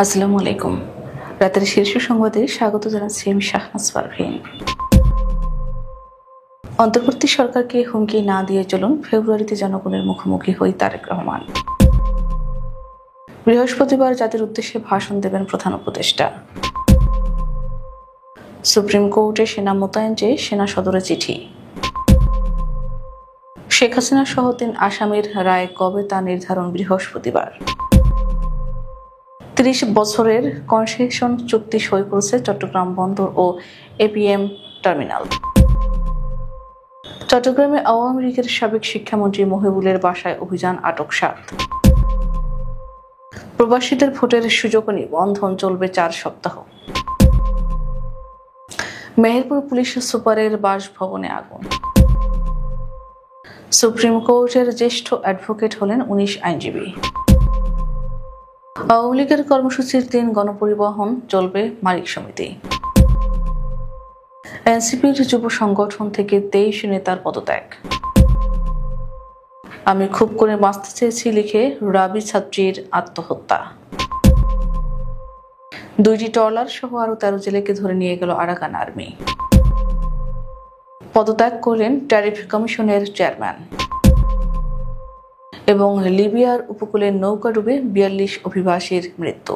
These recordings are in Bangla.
আসসালামু আলাইকুম। রাতের শীর্ষ সংবাদে স্বাগত জানাচ্ছি আমি শাহনাজ পারভীন। অন্তর্বর্তী সরকারকে হুমকি না দিয়ে চলুন ফেব্রুয়ারিতে জনগণের মুখোমুখি হই তারেক রহমান। বৃহস্পতিবার জাতির উদ্দেশ্যে ভাষণ দেবেন প্রধান উপদেষ্টা। সুপ্রিম কোর্টে সেনা মোতায়েন চেয়ে সেনা সদরে চিঠি। শেখ হাসিনা সহ ৩ আসামির রায় কবে তা নির্ধারণ বৃহস্পতিবার। ৩০ বছরের কনসেশন চুক্তি সই করেছে চট্টগ্রাম বন্দর ও এপিএম টার্মিনাল। চট্টগ্রামে আওয়ামী লীগের সাবেক শিক্ষামন্ত্রী মহিবুলের বাসায় অভিযান, আটক 7। প্রবাসীদের ভোটের সুযোগ নিবন্ধন চলবে 4 সপ্তাহ। মেহেরপুর পুলিশ সুপারের বাসভবনে আগুন। সুপ্রিম কোর্টের জ্যেষ্ঠ অ্যাডভোকেট হলেন 19 আইনজীবী। আওয়ামী লীগের কর্মসূচির 3 গণপরিবহন চলবে মালিক সমিতি। এনসিপির যুব সংগঠন থেকে 23 নেতার পদত্যাগ। আমি খুব করে বাঁচতে চেয়েছি লিখে রাবি ছাত্রীর আত্মহত্যা। 2টি ট্রলার সহ আরো 13 জেলেকে ধরে নিয়ে গেল আরাকান আর্মি। পদত্যাগ করলেন ট্যারিফ কমিশনের চেয়ারম্যান। এবং লিবিয়ার উপকূলে নৌকা ডুবে 42 অভিবাসীর মৃত্যু।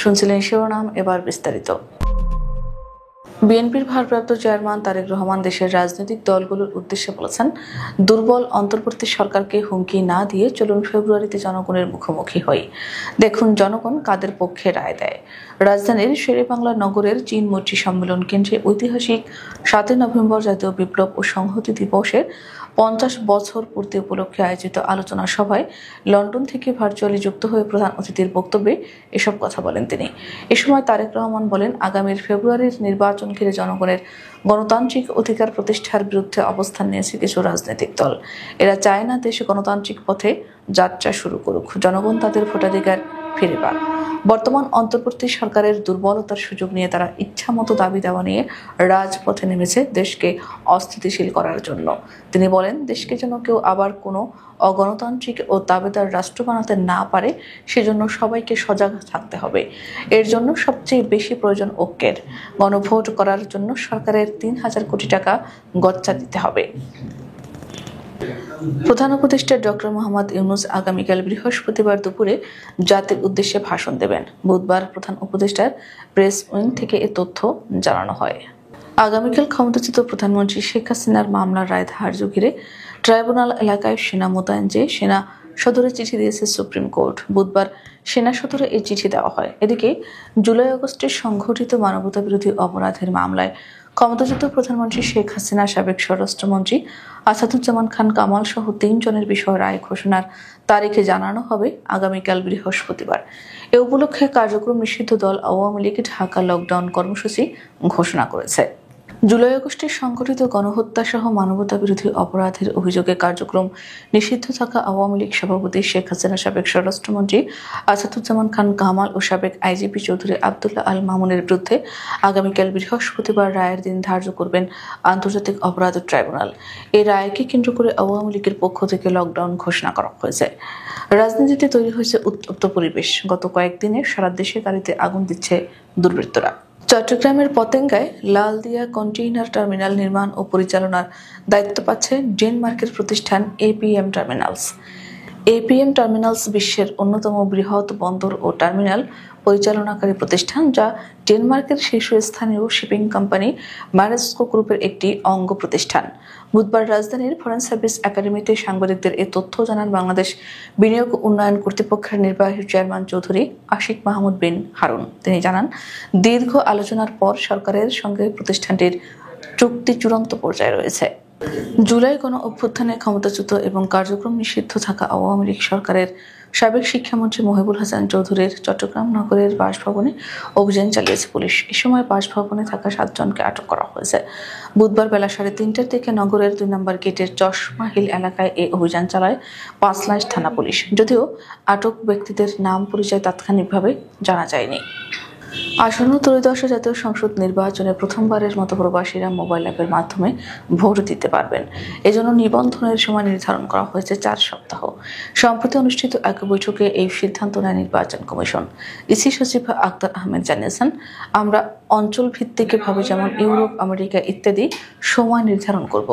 শুনছিলেন শিরোনাম, এবার বিস্তারিত। বিএনপির ভারপ্রাপ্ত চেয়ারম্যান তারেক রহমান দেশের রাজনৈতিক দলগুলোর উদ্দেশ্যে বলেছেন, দুর্বল অন্তর্বর্তী সরকারকে হুমকি না দিয়ে চলুন ফেব্রুয়ারিতে জনগণের মুখোমুখি হই। দেখুন জনগণ কাদের পক্ষে রায় দেয়। রাজধানীর শেরেবাংলা নগরের চীন মৈত্রী সম্মেলন কেন্দ্রে ঐতিহাসিক 7 নভেম্বর জাতীয় বিপ্লব ও সংহতি দিবসের 50 বছর পূর্তি উপলক্ষে আয়োজিত আলোচনা সভায় লন্ডন থেকে ভার্চুয়ালি যুক্ত হয়ে প্রধান অতিথির বক্তব্যে এসব কথা বলেন তিনি। এ সময় তারেক রহমান বলেন, আগামীর ফেব্রুয়ারির নির্বাচন ঘিরে জনগণের গণতান্ত্রিক অধিকার প্রতিষ্ঠার বিরুদ্ধে অবস্থান নিয়েছে কিছু রাজনৈতিক দল। এরা চায় না দেশে গণতান্ত্রিক পথে যাত্রা শুরু করুক, জনগণ তাদের ভোটাধিকার ফিরে পাক। বর্তমান অন্তর্বর্তী সরকারের দুর্বলতার সুযোগ নিয়ে তারা ইচ্ছামতো দাবি দেওয়া নিয়ে রাজপথে নেমেছে দেশকে অস্থিতিশীল করার জন্য। তিনি বলেন, দেশকে যেন কেউ আবার কোনো অগণতান্ত্রিক ও দাবেদার রাষ্ট্র বানাতে না পারে, সেজন্য সবাইকে সজাগ থাকতে হবে। এর জন্য সবচেয়ে বেশি প্রয়োজন ঐক্যের। গণভোট করার জন্য সরকারের 3000 কোটি টাকা গচ্চা দিতে হবে। প্রধান উপদেষ্টা ডক্টর মোহাম্মদ ইউনূস আগামীকাল বৃহস্পতিবার দুপুরে জাতির উদ্দেশ্যে ভাষণ দেবেন। বুধবার প্রধান উপদেষ্টার প্রেস উইং থেকে এ তথ্য জানানো হয়। আগামীকাল ক্ষমতাচ্যুত প্রধানমন্ত্রী শেখ হাসিনার মামলার রায় ধার্য ঘিরে ট্রাইব্যুনাল এলাকায় সেনা মোতায়েন চেয়ে সেনা সদরে চিঠি দিয়েছে সুপ্রিম কোর্ট। বুধবার সেনা সদরে এই চিঠি দেওয়া হয়। এদিকে জুলাই আগস্টের সংঘটিত মানবতাবিরোধী অপরাধের মামলায় ক্ষমতাচ্যুত প্রধানমন্ত্রী শেখ হাসিনা, সাবেক স্বরাষ্ট্রমন্ত্রী আসাদুজ্জামান খান কামাল সহ 3 জনের বিষয়ে রায় ঘোষণার তারিখে জানানো হবে আগামীকাল বৃহস্পতিবার। এ উপলক্ষে কার্যক্রম নিষিদ্ধ দল আওয়ামী লীগ ঢাকা লকডাউন কর্মসূচি ঘোষণা করেছে। জুলাই আগস্টের সংঘটিত গণহত্যা সহ মানবতাবিরোধী অপরাধের অভিযোগে কার্যক্রম নিষিদ্ধ থাকা আওয়ামী লীগ সভাপতি শেখ হাসিনা, সাবেক স্বরাষ্ট্রমন্ত্রী আসাদুজ্জামান খান কামাল ও সাবেক আইজিপি চৌধুরী আবদুল্লাহ আল মামুনের বিরুদ্ধে আগামীকাল বৃহস্পতিবার রায়ের দিন ধার্য করবেন আন্তর্জাতিক অপরাধ ট্রাইব্যুনাল। এই রায়কে কেন্দ্র করে আওয়ামী লীগের পক্ষ থেকে লকডাউন ঘোষণা করা হয়েছে। রাজনীতিতে তৈরি হয়েছে উত্তপ্ত পরিবেশ। গত কয়েকদিনে সারা দেশে গাড়িতে আগুন দিচ্ছে দুর্বৃত্তরা। চট্টগ্রামের পতেঙ্গায় লালদিয়া কন্টেইনার টার্মিনাল নির্মাণ ও পরিচালনার দায়িত্ব পাচ্ছে ডেনমার্কের প্রতিষ্ঠান এপিএম টার্মিনালস। এপিএম টার্মিনালস বিশ্বের অন্যতম বৃহৎ বন্দর ও টার্মিনাল পরিচালনাকারী প্রতিষ্ঠান, যা ডেনমার্কের শীর্ষস্থানীয় শিপিং কোম্পানি ম্যারেস্কো গ্রুপের একটি অঙ্গ প্রতিষ্ঠান। বুধবার রাজধানীর ফরেন সার্ভিস একাডেমিতে সাংবাদিকদের এ তথ্য জানান বাংলাদেশ বিনিয়োগ উন্নয়ন কর্তৃপক্ষের নির্বাহী চেয়ারম্যান চৌধুরী আশিক মাহমুদ বিন হারুন। তিনি জানান, দীর্ঘ আলোচনার পর সরকারের সঙ্গে প্রতিষ্ঠানটির চুক্তি চূড়ান্ত পর্যায়ে রয়েছে। জুলাই গণ অভ্যুত্থানে ক্ষমতাচ্যুত এবং কার্যক্রম নিষিদ্ধ থাকা আওয়ামী লীগ সরকারের সাবেক শিক্ষামন্ত্রী মহিবুল হাসান চৌধুরীর চট্টগ্রাম নগরের বাসভবনে অভিযান চালিয়েছে পুলিশ। এ সময় বাসভবনে থাকা 7 জনকে আটক করা হয়েছে। বুধবার বেলা 3:30টার দিকে নগরের 2 নম্বর গেটের চশমা হিল এলাকায় এই অভিযান চালায় পাঁচলাইশ থানা পুলিশ। যদিও আটক ব্যক্তিদের নাম পরিচয় তাৎক্ষণিকভাবে জানা যায়নি। আসন্ন ত্রয়োদশ জাতীয় সংসদ নির্বাচনে প্রথমবারের মতো প্রবাসীরা মোবাইল অ্যাপের মাধ্যমে ভোট দিতে পারবেন। এজন্য নিবন্ধনের সময় নির্ধারণ করা হয়েছে 4 সপ্তাহ। সম্প্রতি অনুষ্ঠিত এক বৈঠকে এই সিদ্ধান্ত নেয় নির্বাচন কমিশন। ইসি সচিব আক্তার আহমেদ জানিয়েছেন, আমরা অঞ্চল ভিত্তিকভাবে যেমন ইউরোপ, আমেরিকা ইত্যাদি সময় নির্ধারণ করব,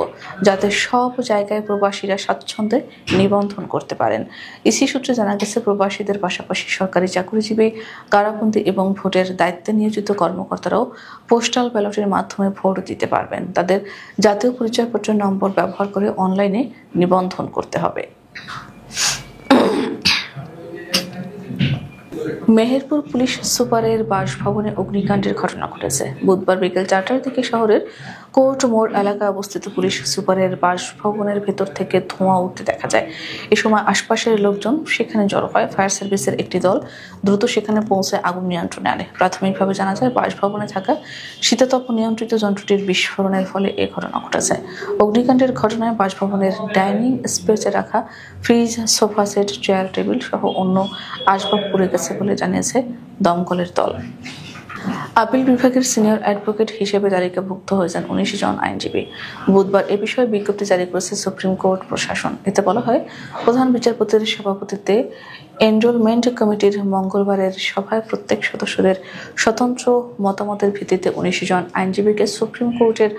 যাতে সব জায়গায় প্রবাসীরা স্বাচ্ছন্দ্যে নিবন্ধন করতে পারেন। ইসি সূত্রে জানা গেছে, প্রবাসীদের পাশাপাশি সরকারি চাকরিজীবী, কারাবন্দী এবং ভোটের দায়িত্বে নিয়োজিত কর্মকর্তারাও পোস্টাল ব্যালটের মাধ্যমে ভোট দিতে পারবেন। তাদের জাতীয় পরিচয়পত্রের নম্বর ব্যবহার করে অনলাইনে নিবন্ধন করতে হবে। মেহেরপুর পুলিশ সুপারের বাসভবনে অগ্নিকাণ্ডের ঘটনা ঘটেছে। বুধবার বিকেল 4টার দিকে শহরের কোর্ট মোড় এলাকায় অবস্থিত পুলিশ সুপারের বাসভবনের ভেতর থেকে ধোঁয়া উঠতে দেখা যায়। এ সময় আশপাশের লোকজন সেখানে জড়ো হয়। ফায়ার সার্ভিসের একটি দল দ্রুত সেখানে পৌঁছে আগুন নিয়ন্ত্রণে আনে। প্রাথমিকভাবে জানা যায়, বাসভবনে থাকা শীতাতপ নিয়ন্ত্রিত যন্ত্রটির বিস্ফোরণের ফলে এ ঘটনা ঘটেছে। অগ্নিকাণ্ডের ঘটনায় বাসভবনের ডাইনিং স্পেসে রাখা fridge, sofa set, chair, table সহ অন্য আসবাব পুড়ে গেছে বলে জানিয়েছে দমকলের দল। আপিল বিভাগের সিনিয়র অ্যাডভোকেট হিসেবে তালিকাভুক্ত হয়েছেন 19 জন আইনজীবী। বুধবার এ বিষয়ে বিজ্ঞপ্তি জারি করেছে সুপ্রিম কোর্ট প্রশাসন। এতে বলা হয়, প্রধান বিচারপতির সভাপতিত্বে এনরোলমেন্ট কমিটির মঙ্গলবারের সভায় প্রত্যেক সদস্যদের স্বতন্ত্র মতামতের ভিত্তিতে 19 জন আইনজীবীকে সুপ্রিম কোর্টের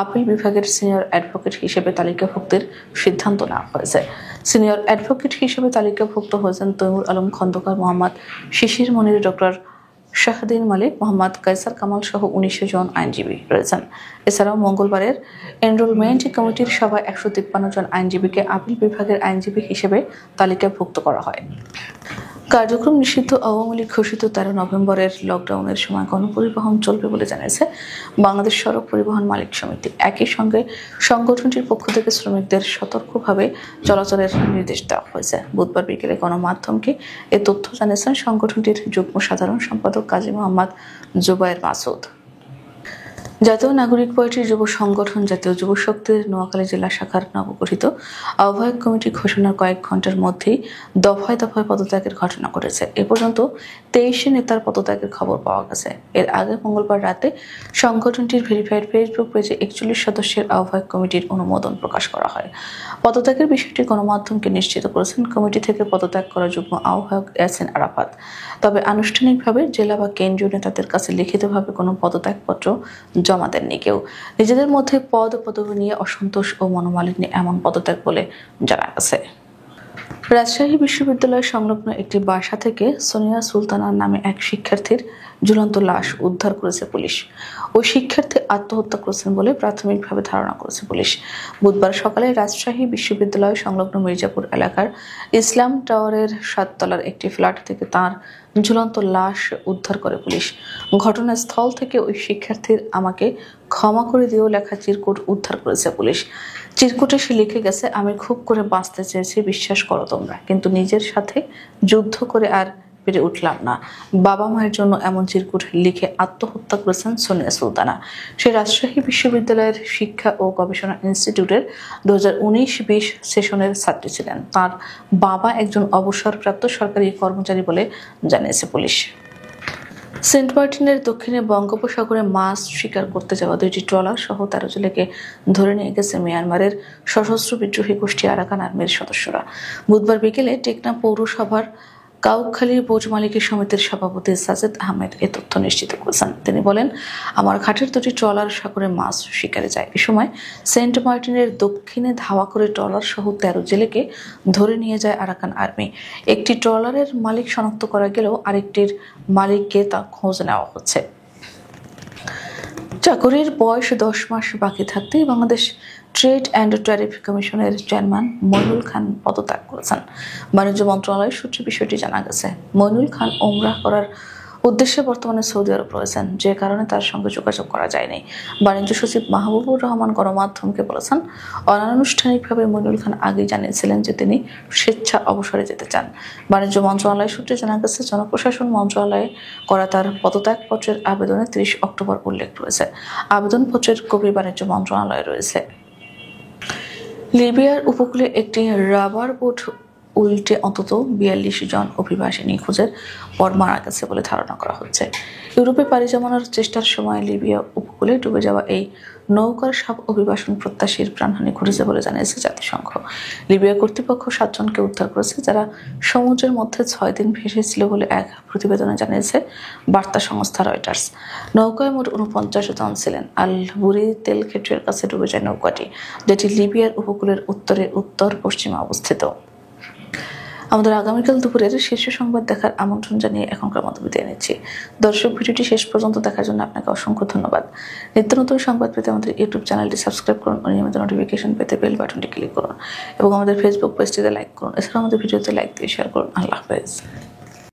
আপিল বিভাগের সিনিয়র অ্যাডভোকেট হিসেবে তালিকাভুক্তির সিদ্ধান্ত নেওয়া হয়েছে। সিনিয়র অ্যাডভোকেট হিসেবে তালিকাভুক্ত হয়েছেন তৈমুর আলম খন্দকার, মোহাম্মদ শিশির মনির, ডক্টর শাহদিন মালিক, মোহাম্মদ কায়সার কামাল সহ 19 জন আইনজীবী রয়েছেন। এছাড়াও মঙ্গলবারের এনরোলমেন্ট কমিটির সভায় 153 জন আইনজীবীকে আপিল বিভাগের আইনজীবী হিসেবে তালিকাভুক্ত করা হয়। কার্যক্রম নিষিদ্ধ আওয়ামী লীগ ঘোষিত 13 নভেম্বরের লকডাউনের সময় গণপরিবহন চলবে বলে জানিয়েছে বাংলাদেশ সড়ক পরিবহন মালিক সমিতি। একই সঙ্গে সংগঠনটির পক্ষ থেকে শ্রমিকদের সতর্কভাবে চলাচলের নির্দেশ দেওয়া হয়েছে। বুধবার বিকেলে গণমাধ্যমকে এ তথ্য জানিয়েছেন সংগঠনটির যুগ্ম সাধারণ সম্পাদক কাজী মোহাম্মদ জুবায়ের মাসুদ। জাতীয় নাগরিক পার্টির যুব সংগঠন জাতীয় যুব শক্তির নোয়াখালী জেলা শাখার নবগঠিত আহ্বায়ক কমিটি ঘোষণার কয়েক ঘণ্টার মধ্যেই দফায় দফায় পদত্যাগের ঘটনা ঘটেছে। এ পর্যন্ত 23 নেতার পদত্যাগের খবর পাওয়া গেছে। এর আগে মঙ্গলবার রাতে সংগঠনটির ভেরিফাইড ফেসবুক পেজে 41 সদস্যের আহ্বায়ক কমিটির অনুমোদন প্রকাশ করা হয়। পদত্যাগের বিষয়টি গণমাধ্যমকে নিশ্চিত করেছেন কমিটি থেকে পদত্যাগ করা যুগ্ম আহ্বায়ক ইয়াসিন আরাফাত। তবে আনুষ্ঠানিকভাবে জেলা বা কেন্দ্রীয় নেতাদের কাছে লিখিতভাবে কোনো পদত্যাগপত্র জমা দেননি কেউ। নিজেদের মধ্যে পদবি নিয়ে অসন্তোষ ও মনোমালিন্য এমন পদত্যাগ বলে জানা গেছে। রাজশাহী বিশ্ববিদ্যালয় সংলগ্ন একটি বাসা থেকে সোনিয়া সুলতানার নামে এক শিক্ষার্থীর ঝুলন্ত লাশ উদ্ধার করেছে পুলিশ। ওই শিক্ষার্থী আত্মহত্যা করেছেন বলে প্রাথমিকভাবে ধারণা করেছে পুলিশ। বুধবার সকালে রাজশাহী বিশ্ববিদ্যালয় সংলগ্ন মির্জাপুর এলাকার ইসলাম টাওয়ারের 7 তলার একটি ফ্ল্যাট থেকে তার ঝুলন্ত লাশ উদ্ধার করে পুলিশ। ঘটনাস্থল থেকে ওই শিক্ষার্থীর "আমাকে ক্ষমা করে দিও" লেখা চিরকুট উদ্ধার করেছে পুলিশ। চিরকুটে সে লিখে গেছে, "আমি খুব করে বাঁচতে চেয়েছি, বিশ্বাস করো তোমরা, কিন্তু নিজের সাথে যুদ্ধ করে আর পেরে উঠলাম না।" বাবা মায়ের জন্য এমন চিরকুট লিখে আত্মহত্যা করেছেন সোনিয়া সুলতানা। সে রাজশাহী বিশ্ববিদ্যালয়ের শিক্ষা ও গবেষণা ইনস্টিটিউটের 2019-20 সেশনের ছাত্রী ছিলেন। তার বাবা একজন অবসরপ্রাপ্ত সরকারি কর্মচারী বলে জানিয়েছে পুলিশ। সেন্ট মার্টিনের দক্ষিণে বঙ্গোপসাগরে মাছ শিকার করতে যাওয়া 2টি ট্রলার সহ 13 জেলেকে ধরে নিয়ে গেছে মিয়ানমারের সশস্ত্র বিদ্রোহী গোষ্ঠী আরাকান আর্মির সদস্যরা। বুধবার বিকেলে টেকনাফ পৌরসভার কাউখালী বোট মালিকের সমিতির সভাপতি সাজেদ আহমেদ এ তথ্য নিশ্চিত করেছেন। তিনি বলেন, "আমার ঘাটের 2টি ট্রলার সাগরে মাছ শিকারে যায়। এ সময় সেন্ট মার্টিনের দক্ষিণে ধাওয়া করে ট্রলার সহ 13 জেলেকে ধরে নিয়ে যায় আরাকান আর্মি। একটি ট্রলারের মালিক শনাক্ত করা গেলেও আরেকটির মালিককে তা খোঁজ নেওয়া হচ্ছে।" চাকরির বয়স 10 মাস বাকি থাকতেই বাংলাদেশ ট্রেড অ্যান্ড ট্যারিফ কমিশনের চেয়ারম্যান মইনুল খান পদত্যাগ করেছেন। বাণিজ্য মন্ত্রণালয়ের সূত্রে বিষয়টি জানা গেছে। মইনুল খান ওমরাহ করার উদ্দেশ্যে বর্তমানে সৌদি আরব রয়েছেন, যে কারণে তার সঙ্গে যোগাযোগ করা যায়নি। বাণিজ্য সচিব মাহবুবুর রহমান গণমাধ্যমকে বলেছেন, অনানুষ্ঠানিকভাবে মইনুল খান আগেই জানিয়েছিলেন যে তিনি স্বেচ্ছা অবসরে যেতে চান। বাণিজ্য মন্ত্রণালয় সূত্রে জানা গেছে, জনপ্রশাসন মন্ত্রণালয়ে করা তার পদত্যাগপত্রের আবেদনে 30 অক্টোবর উল্লেখ রয়েছে। আবেদনপত্রের কপি বাণিজ্য মন্ত্রণালয়ে রয়েছে। লিবিয়ার উপকূলে একটি রাবার বোট উল্টে অন্তত 42 জন অভিবাসী নিখোঁজের পর মারা গেছে বলে ধারণা করা হচ্ছে। ইউরোপে পাড়ি জমানোর চেষ্টার সময় লিবিয়া উপকূলে ডুবে যাওয়া এই নৌকার সব অভিবাসন প্রত্যাশীর প্রাণহানি ঘটেছে বলে জানিয়েছে জাতিসংঘ। লিবিয়া কর্তৃপক্ষ 7 জনকে উদ্ধার করেছে, যারা সমুদ্রের মধ্যে 6 দিন ভেসেছিল বলে এক প্রতিবেদনে জানিয়েছে বার্তা সংস্থা রয়টার্স। নৌকায় মোট 49 জন ছিলেন। আল বুরি তেল ক্ষেত্রের কাছে ডুবে যায় নৌকাটি, যেটি লিবিয়ার উপকূলের উত্তরে উত্তর পশ্চিমে অবস্থিত। আমাদের আগামীকাল দুপুরের শীর্ষ সংবাদ দেখার আমন্ত্রণ জানিয়ে এখনকার মতো বিদায় নিচ্ছি। দর্শক, ভিডিওটি শেষ পর্যন্ত দেখার জন্য আপনাকে অসংখ্য ধন্যবাদ। নিত্য নতুন সংবাদ পেতে আমাদের ইউটিউব চ্যানেলটি সাবস্ক্রাইব করুন ও নিয়মিত নোটিফিকেশন পেতে বেল বাটনটি ক্লিক করুন এবং আমাদের ফেসবুক পেজটিতে লাইক করুন। এছাড়াও আমাদের ভিডিওতে লাইক দিয়ে শেয়ার করুন। আল্লাহ হাফেজ।